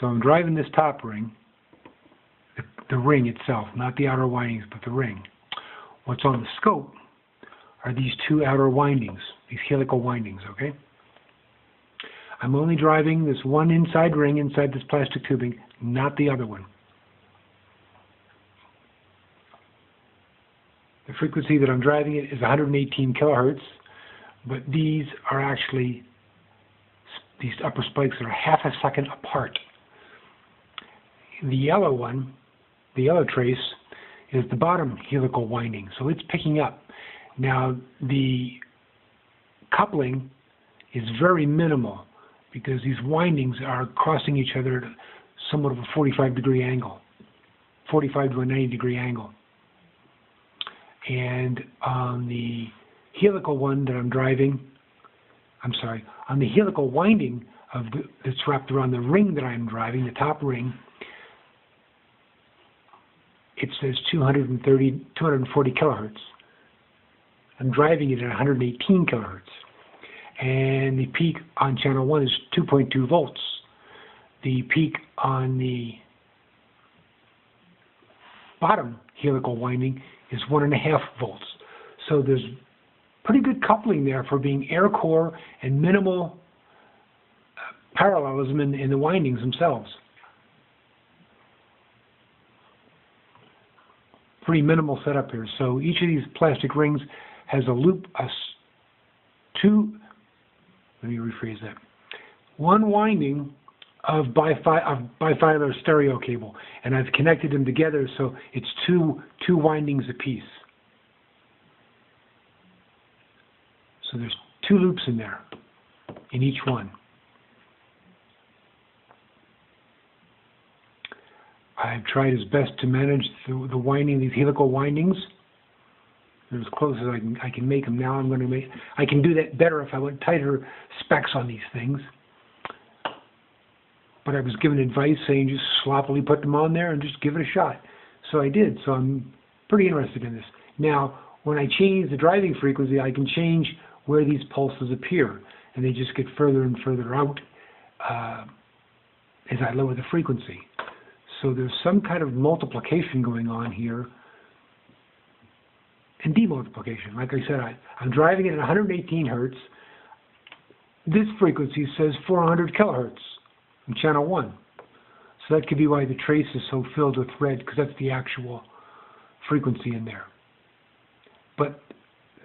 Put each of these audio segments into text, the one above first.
So I'm driving this top ring, the ring itself, not the outer windings, but the ring. What's on the scope are these two outer windings, these helical windings, okay? I'm only driving this one inside ring inside this plastic tubing, not the other one. The frequency that I'm driving it is 118 kilohertz, but these are actually, these upper spikes are half a second apart. The yellow one, the yellow trace, is the bottom helical winding, so it's picking up. Now, the coupling is very minimal because these windings are crossing each other at somewhat of a 45-degree angle, 45 to a 90-degree angle. And on the helical one that I'm driving, on the helical winding that's wrapped around the ring that I'm driving, the top ring, it says 240 kilohertz. I'm driving it at 118 kilohertz. And the peak on channel 1 is 2.2 volts. The peak on the bottom helical winding is 1.5 volts. So there's pretty good coupling there for being air core and minimal parallelism in the windings themselves. Pretty minimal setup here. So each of these plastic rings has a loop, let me rephrase that. One winding of bifilar stereo cable, and I've connected them together so it's two windings apiece. So there's 2 loops in there, in each one. I've tried as best to manage the winding, these helical windings. They're as close as I can make them. Now I can do that better if I went tighter specs on these things. But I was given advice saying just sloppily put them on there and just give it a shot. So I did. So I'm pretty interested in this. Now, when I change the driving frequency, I can change where these pulses appear. And they just get further and further out as I lower the frequency. So there's some kind of multiplication going on here and demultiplication. Like I said, I'm driving it at 118 hertz. This frequency says 400 kilohertz in channel 1. So that could be why the trace is so filled with red, because that's the actual frequency in there. But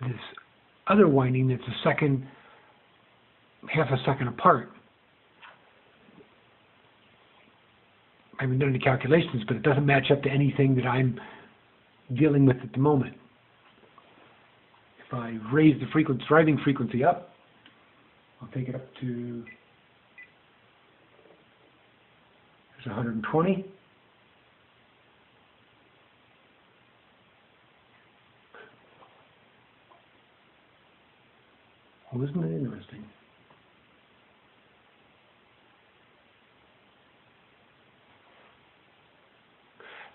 this other winding that's half a second apart, I haven't done any calculations, but it doesn't match up to anything that I'm dealing with at the moment. If I raise the driving frequency up, I'll take it up to 120. Well, isn't that interesting?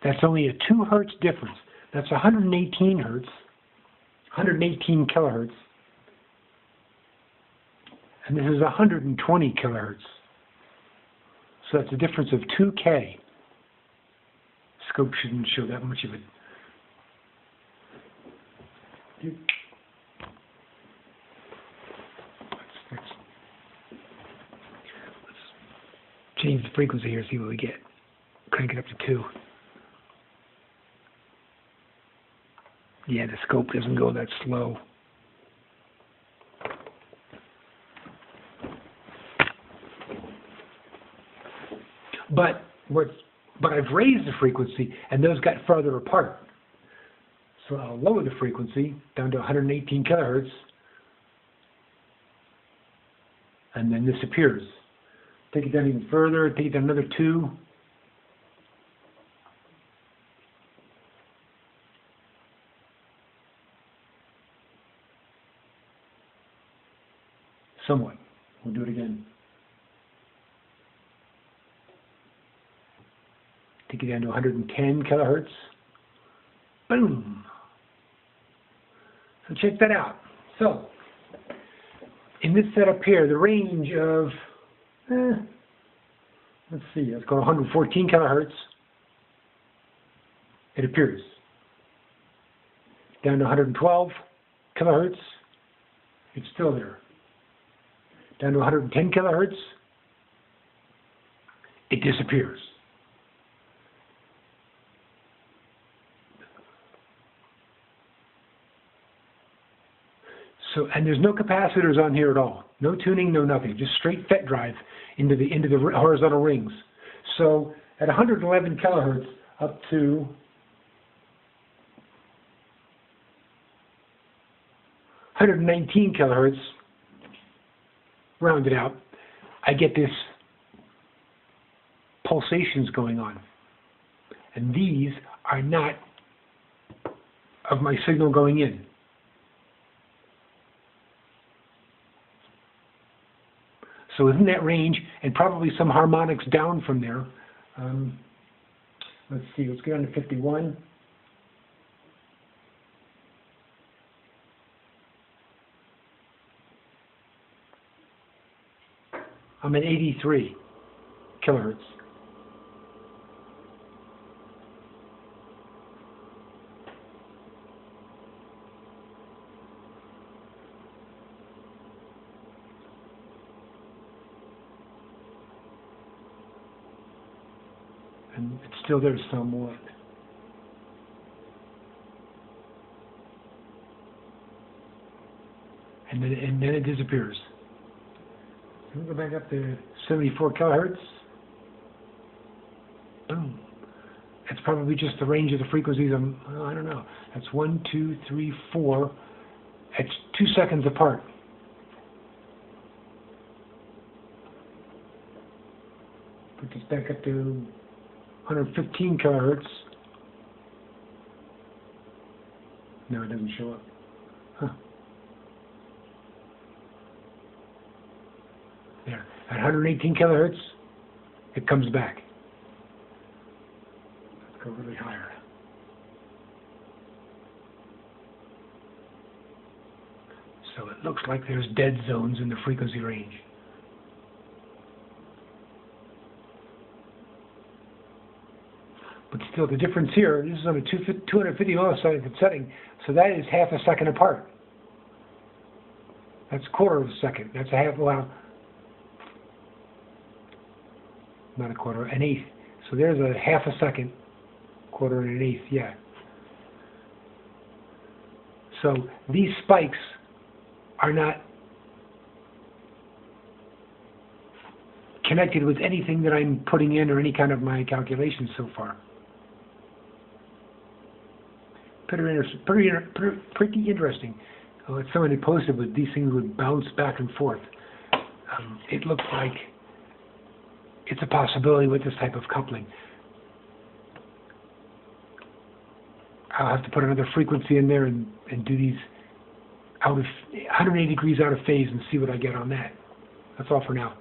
That's only a 2 hertz difference. That's 118 hertz, 118 kilohertz. And this is 120 kilohertz. So that's a difference of 2K. Scope shouldn't show that much of it. Let's change the frequency here, see what we get. Crank it up to 2. Yeah, the scope doesn't go that slow. But I've raised the frequency, and those got farther apart. So I'll lower the frequency down to 118 kilohertz, and then this appears. Take it down even further, take it down another 2. Somewhat. We'll do it again. Take it down to 110 kilohertz. Boom. So check that out. So in this setup here, the range of, let's see, let's go 114 kilohertz. It appears. Down to 112 kilohertz. It's still there. Down to 110 kilohertz. It disappears. So, and there's no capacitors on here at all. No tuning, no nothing. Just straight FET drive into the horizontal rings. So at 111 kilohertz up to 119 kilohertz, rounded out, I get this pulsations going on. And these are not of my signal going in. So within that range, and probably some harmonics down from there. Let's see, let's get on to 51. I'm at 83 kilohertz. And it's still there somewhat. And then it disappears. We'll go back up to 74 kilohertz. Boom. That's probably just the range of the frequencies. I don't know. That's 1, 2, 3, 4. It's 2 seconds apart. Put this back up to 115 kilohertz. No, it doesn't show up. Huh. There. At 118 kilohertz, it comes back. Let's go really higher. So it looks like there's dead zones in the frequency range. But still, the difference here, this is on a 250 millisecond setting, so that is half a second apart. That's a quarter of a second. That's a half, well, not a quarter, an eighth. So there's a half a second, quarter and an eighth, yeah. So these spikes are not connected with anything that I'm putting in or any kind of my calculations so far. Pretty interesting. Someone had posted that these things would bounce back and forth. It looks like it's a possibility with this type of coupling. I'll have to put another frequency in there and do these out of 180 degrees out of phase and see what I get on that. That's all for now.